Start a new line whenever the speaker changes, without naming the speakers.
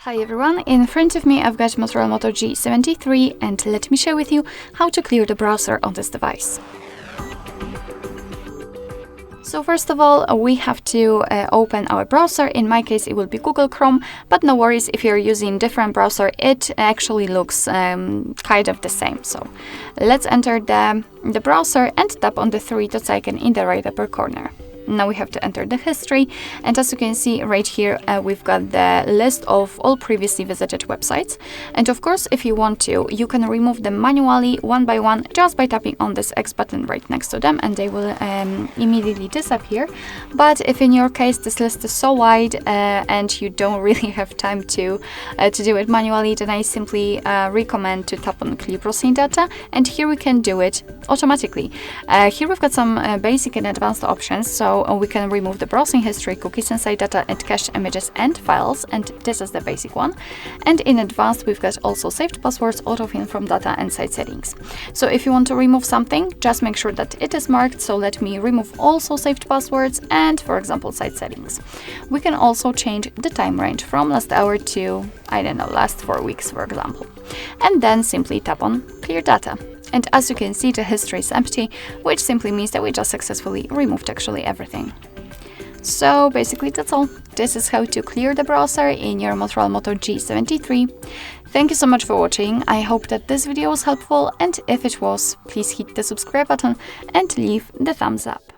Hi everyone, in front of me I've got MOTOROLA Moto G73 and let me share with you how to clear the browser on this device. So first of all, we have to open our browser. In my case it will be Google Chrome, but no worries, if you're using different browser it actually looks kind of the same. So let's enter the browser and tap on the three dots icon in the right upper corner. Now we have to enter the history, and as you can see right here we've got the list of all previously visited websites, and of course if you want to you can remove them manually one by one just by tapping on this X button right next to them and they will immediately disappear. But if in your case this list is so wide and you don't really have time to do it manually, then I simply recommend to tap on clear browsing data, and here we can do it automatically. Here we've got some basic and advanced options, so we can remove the browsing history, cookies, inside data, and cached images and files, and this is the basic one. And in advanced we've got also saved passwords, autofill from data, and site settings. So if you want to remove something, just make sure that it is marked. So let me remove also saved passwords and, for example, site settings. We can also change the time range from last hour to, I don't know, last 4 weeks, for example. And then simply tap on clear data. And as you can see, the history is empty, which simply means that we just successfully removed actually everything. So basically that's all. This is how to clear the browser in your MOTOROLA Moto G73. Thank you so much for watching. I hope that this video was helpful, and if it was, please hit the subscribe button and leave the thumbs up.